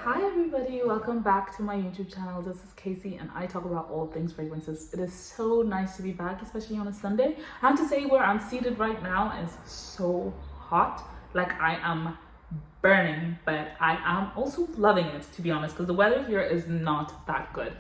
Hi everybody, welcome back to my YouTube channel. This is Casey and I talk about all things fragrances. It is so nice to be back, especially on a Sunday. I have to say where I'm seated right now is so hot. Like I am burning, but I am also loving it, to be honest, because the weather here is not that good.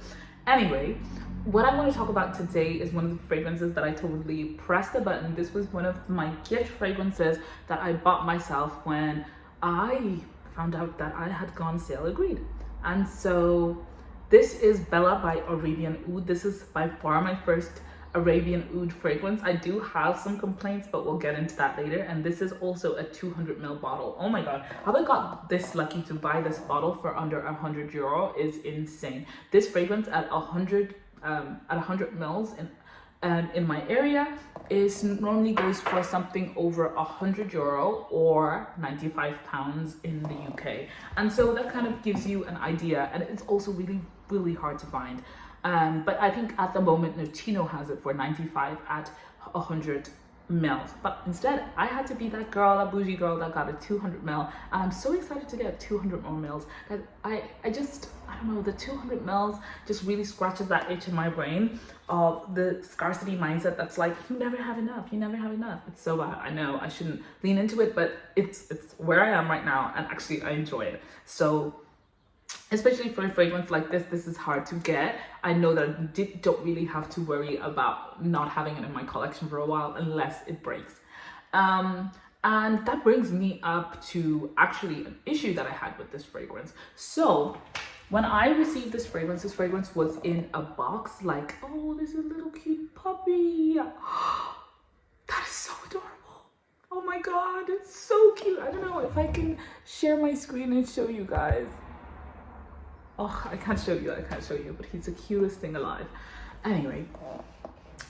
Anyway, what I want to talk about today is one of the fragrances that I totally pressed the button. This was one of my gift fragrances that I bought myself when I found out that I had gone sale agreed. And so this is Bella by Arabian Oud. This is by far my first Arabian Oud fragrance. I do have some complaints, but we'll get into that later. And this is also a 200ml bottle. Oh my god, how I got this lucky to buy this bottle for under €100 is insane. This fragrance at 100 mils in my area is normally goes for something over €100 or £95 in the UK. And so that kind of gives you an idea, and it's also really hard to find. But I think at the moment Notino has it for 95 at 100 mils. But instead I had to be that girl, that bougie girl that got a 200 ml, and I'm so excited to get 200 more mils. I don't know, the 200 mils just really scratches that itch in my brain of the scarcity mindset that's like, you never have enough. It's so bad. I know I shouldn't lean into it, but it's where I am right now, and actually I enjoy it. So especially for a fragrance like this is hard to get. I know that I don't really have to worry about not having it in my collection for a while unless it breaks. And that brings me up to actually an issue that I had with this fragrance. So when I received this fragrance was in a box, like, oh, this is a little cute puppy. That is so adorable. Oh my god, it's so cute. I don't know if I can share my screen and show you guys. Oh, I can't show you, but he's the cutest thing alive. Anyway,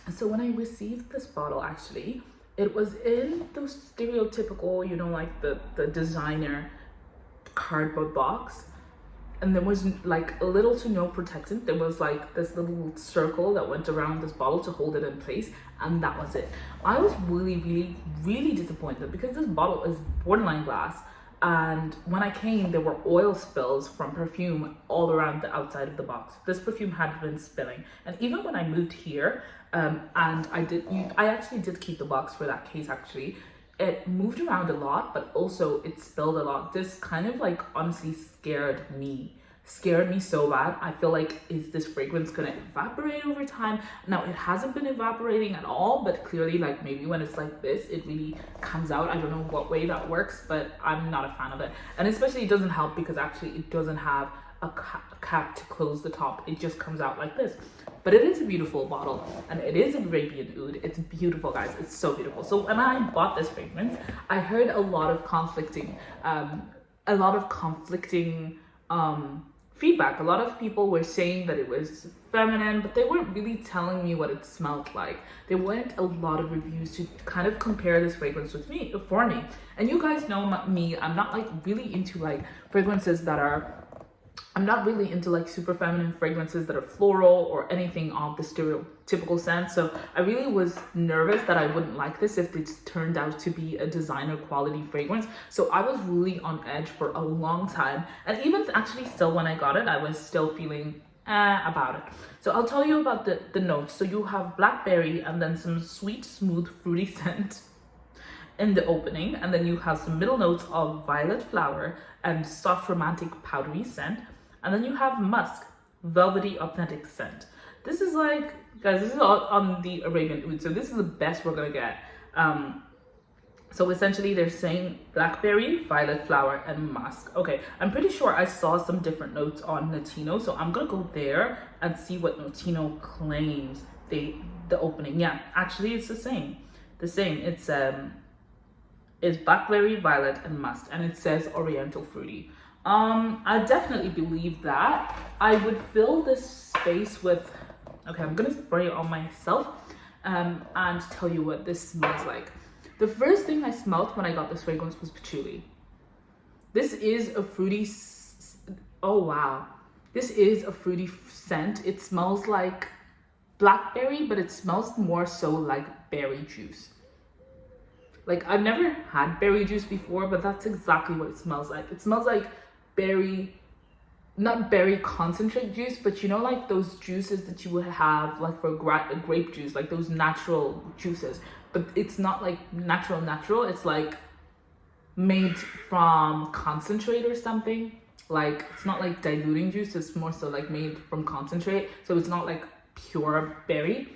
so when I received this bottle, actually, it was in those stereotypical, you know, like the designer cardboard box. And there was like little to no protectant. There was like this little circle that went around this bottle to hold it in place, and that was it. I was really disappointed because this bottle is borderline glass. And when I came, there were oil spills from perfume all around the outside of the box. This perfume had been spilling. And even when I moved here, and I actually did keep the box for that case actually. It moved around a lot, but also it spilled a lot. This kind of like honestly scared me so bad. I feel like, is this fragrance gonna evaporate over time? Now it hasn't been evaporating at all, but clearly like maybe when it's like this it really comes out. I don't know what way that works, but I'm not a fan of it. And especially it doesn't help because actually it doesn't have a cap to close the top. It just comes out like this. But it is a beautiful bottle, and it is Arabian Oud. It's beautiful, guys. It's so beautiful. So when I bought this fragrance, I heard a lot of conflicting feedback. A lot of people were saying that it was feminine, but they weren't really telling me what it smelled like. There weren't a lot of reviews to kind of compare this fragrance with me for me. And you guys know me, I'm not like really into like fragrances that are, I'm not really into like super feminine fragrances that are floral or anything of the stereotypical scent. So I really was nervous that I wouldn't like this if it turned out to be a designer quality fragrance. So I was really on edge for a long time. And even actually still when I got it, I was still feeling about it. So I'll tell you about the notes. So you have blackberry and then some sweet, smooth, fruity scent in the opening, and then you have some middle notes of violet flower and soft romantic powdery scent, and then you have musk, velvety authentic scent. This is like, guys, this is all on the Arabian Oud, so this is the best we're gonna get. So essentially they're saying blackberry, violet flower, and musk. Okay, I'm pretty sure I saw some different notes on Notino, so I'm gonna go there and see what Notino claims the opening. Yeah, actually it's the same. It's blackberry, violet, and musk, and it says oriental fruity. I definitely believe that. I would fill this space with, okay, I'm gonna spray it on myself and tell you what this smells like. The first thing I smelled when I got this fragrance was patchouli. This is a fruity, oh wow. This is a fruity scent. It smells like blackberry, but it smells more so like berry juice. Like, I've never had berry juice before, but that's exactly what it smells like. It smells like berry not berry concentrate juice, but you know, like those juices that you would have like for grape juice, like those natural juices, but it's not like natural, it's like made from concentrate or something. Like it's not like diluting juice, it's more so like made from concentrate, so it's not like pure berry,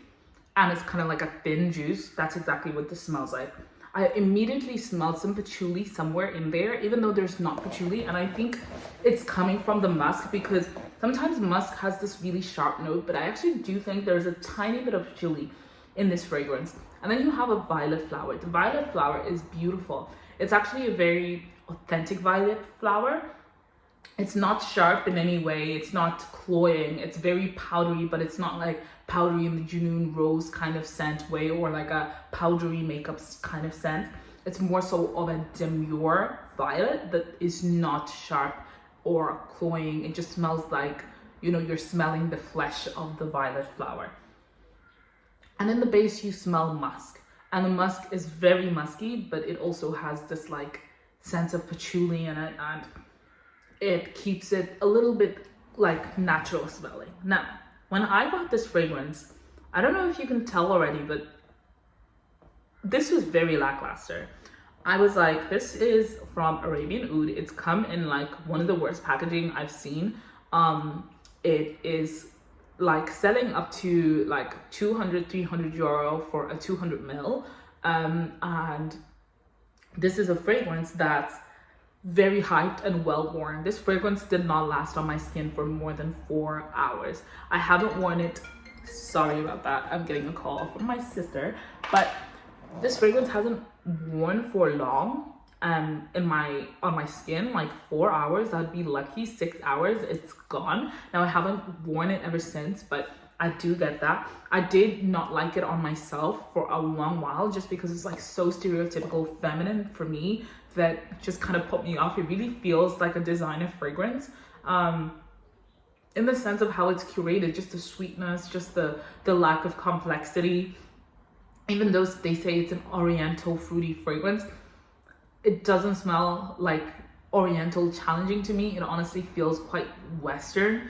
and it's kind of like a thin juice. That's exactly what this smells like. I immediately smelled some patchouli somewhere in there, even though there's not patchouli, and I think it's coming from the musk, because sometimes musk has this really sharp note, but I actually do think there's a tiny bit of patchouli in this fragrance. And then you have a violet flower. The violet flower is beautiful. It's actually a very authentic violet flower. It's not sharp in any way, it's not cloying, it's very powdery, but it's not like powdery in the Junoon rose kind of scent way, or like a powdery makeup kind of scent. It's more so of a demure violet that is not sharp or cloying. It just smells like, you know, you're smelling the flesh of the violet flower. And in the base you smell musk, and the musk is very musky, but it also has this like sense of patchouli in it, and it keeps it a little bit like natural smelling. Now, when I got this fragrance, I don't know if you can tell already, but this was very lackluster. I was like, this is from Arabian Oud. It's come in like one of the worst packaging I've seen. It is like selling up to like 200-300 euro for a 200 ml. And this is a fragrance that's very hyped and well worn. This fragrance did not last on my skin for more than 4 hours. I haven't worn it, sorry about that, I'm getting a call from my sister, but this fragrance hasn't worn for long on my skin, like 4 hours. I'd be lucky. 6 hours, it's gone. Now I haven't worn it ever since, but I do get that. I did not like it on myself for a long while, just because it's like so stereotypical feminine for me that just kind of put me off. It really feels like a designer fragrance, in the sense of how it's curated, just the sweetness, just the lack of complexity. Even though they say it's an oriental fruity fragrance, it doesn't smell like oriental challenging to me. It honestly feels quite western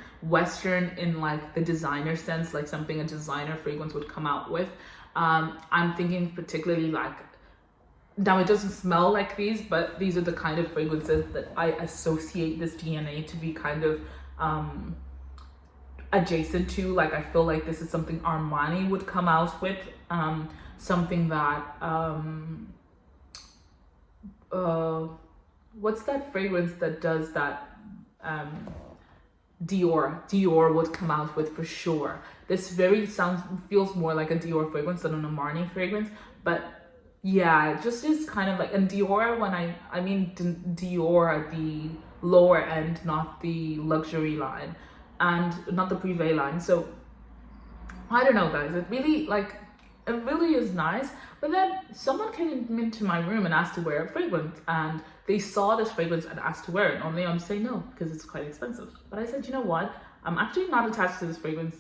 in like the designer sense, like something a designer fragrance would come out with. I'm thinking particularly like, now it doesn't smell like these, but these are the kind of fragrances that I associate this DNA to be kind of adjacent to. Like I feel like this is something Armani would come out with, something that what's that fragrance that does that? Dior would come out with for sure. This feels more like a Dior fragrance than an Armani fragrance, but yeah, it just is kind of like, and Dior, when I mean Dior at the lower end, not the luxury line and not the privé line. So I don't know, guys, it really is nice. But then someone came into my room and asked to wear a fragrance, and they saw this fragrance and asked to wear it. Normally I'm saying no because it's quite expensive, but I said, you know what, I'm actually not attached to this fragrance,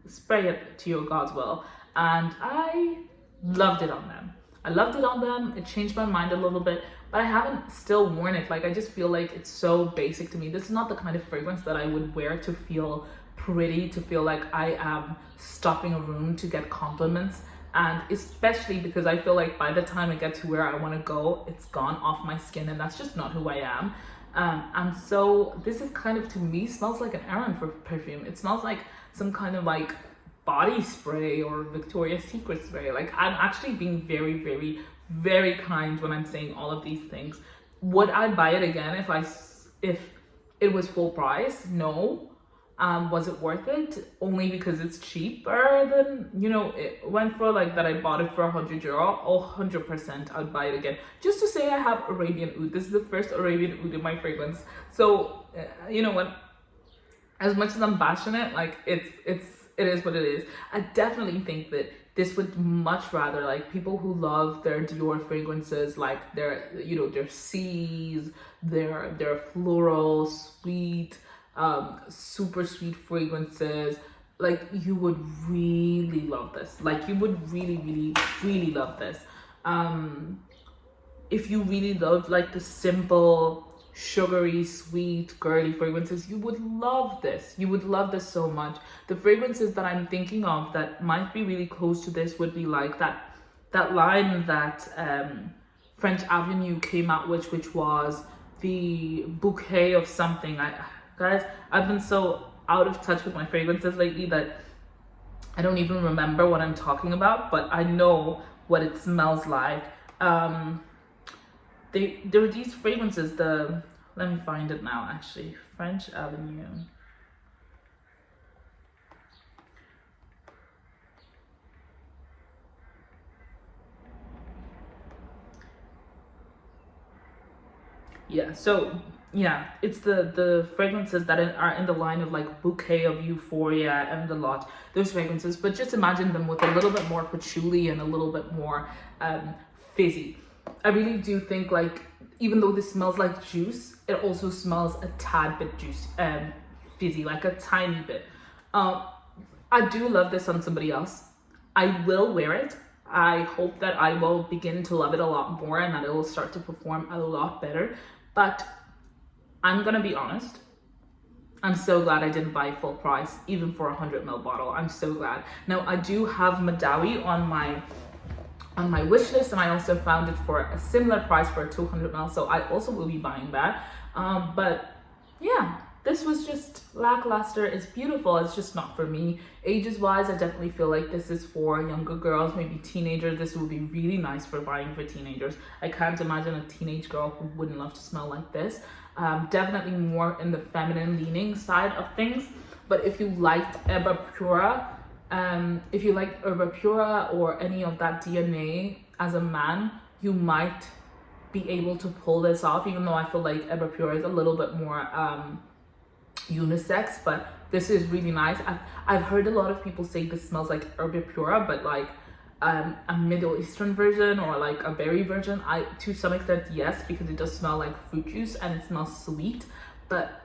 spray it to your God's will. And I loved it on them. It changed my mind a little bit, but I haven't still worn it. Like I just feel like it's so basic to me. This is not the kind of fragrance that I would wear to feel pretty, to feel like I am stopping a room to get compliments. And especially because I feel like by the time I get to where I want to go, it's gone off my skin, and that's just not who I am. And so this is kind of, to me, smells like an errand for perfume. It smells like some kind of like body spray or Victoria's Secret spray. Like I'm actually being very, very, very kind when I'm saying all of these things. Would I buy it again if it was full price? No. Was it worth it? Only because it's cheaper than, you know, it went for like that. I bought it for 100 euro. 100% I'd buy it again. Just to say I have Arabian Oud. This is the first Arabian Oud in my fragrance. So, you know what? As much as I'm bashing it, like it is what it is. I definitely think that this would much rather, like, people who love their Dior fragrances, like their, you know, their C's, their floral, sweet, super sweet fragrances, like you would really love this. Like you would really, really, really love this. If you really love like the simple sugary, sweet, girly fragrances, you would love this. You would love this so much. The fragrances that I'm thinking of that might be really close to this would be like that line that French Avenue came out with, which was the bouquet of something. Guys, I've been so out of touch with my fragrances lately that I don't even remember what I'm talking about, but I know what it smells like. There are these fragrances, let me find it now actually, French Avenue. Yeah, so yeah, it's the fragrances that are in the line of like Bouquet of Euphoria and the lot, those fragrances, but just imagine them with a little bit more patchouli and a little bit more fizzy. I really do think, like, even though this smells like juice, it also smells a tad bit fizzy, like a tiny bit. I do love this on somebody else. I will wear it. I hope that I will begin to love it a lot more and that it will start to perform a lot better. But I'm gonna be honest, I'm so glad I didn't buy full price, even for a 100ml bottle. I'm so glad. Now, I do have Madawi on my wish list, and I also found it for a similar price for a 200ml, so I also will be buying that. But yeah, this was just lackluster. It's beautiful, it's just not for me. Ages wise, I definitely feel like this is for younger girls, maybe teenagers. This would be really nice for buying for teenagers. I can't imagine a teenage girl who wouldn't love to smell like this. Definitely more in the feminine leaning side of things. But if you liked Erba Pura, or any of that DNA as a man, you might be able to pull this off, even though I feel like Erba Pura is a little bit more unisex, but this is really nice. I've heard a lot of people say this smells like Erba Pura, but like a Middle Eastern version or like a berry version. To some extent, yes, because it does smell like fruit juice and it smells sweet, but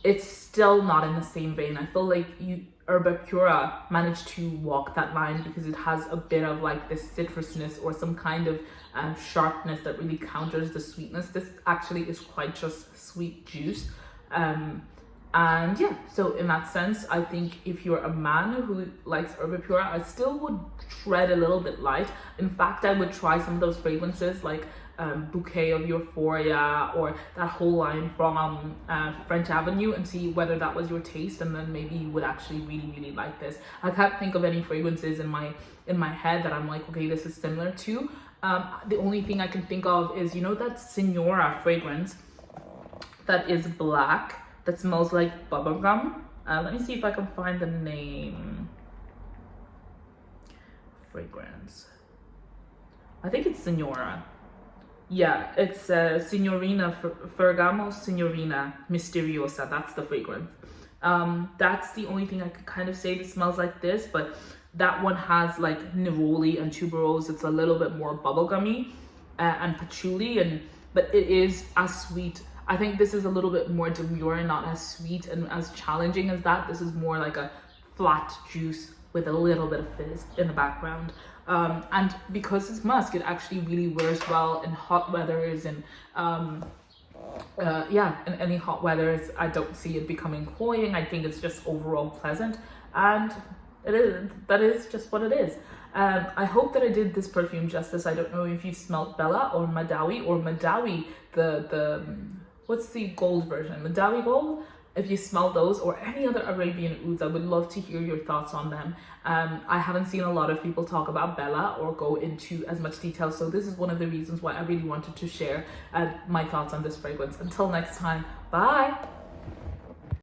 it's still not in the same vein. I feel like Erba Pura managed to walk that line because it has a bit of like this citrusness or some kind of sharpness that really counters the sweetness. This actually is quite just sweet juice. And yeah, so in that sense, I think if you're a man who likes Erba Pura, I still would tread a little bit light. In fact, I would try some of those fragrances like Bouquet of Euphoria or that whole line from French Avenue and see whether that was your taste, and then maybe you would actually really like this. I can't think of any fragrances in my head that I'm like, okay, this is similar to. The only thing I can think of is, you know, that Signora fragrance that is black, that smells like bubblegum. Let me see if I can find the name. Fragrance. I think it's Signora. Yeah, it's Signorina Ferragamo Signorina Misteriosa. That's the fragrance. That's the only thing I could kind of say that smells like this, but that one has like neroli and tuberose. It's a little bit more bubblegummy and patchouli, but it is as sweet. I think this is a little bit more demure and not as sweet and as challenging as that. This is more like a flat juice with a little bit of fizz in the background. And because it's musk, it actually really wears well in hot weathers and in any hot weathers. I don't see it becoming cloying. I think it's just overall pleasant, and that is just what it is. I hope that I did this perfume justice. I don't know if you smelled Bella or Madawi, the what's the gold version, Madawi Gold. If you smell those or any other Arabian Ouds, I would love to hear your thoughts on them. I haven't seen a lot of people talk about Bella or go into as much detail, so this is one of the reasons why I really wanted to share my thoughts on this fragrance. Until next time, bye!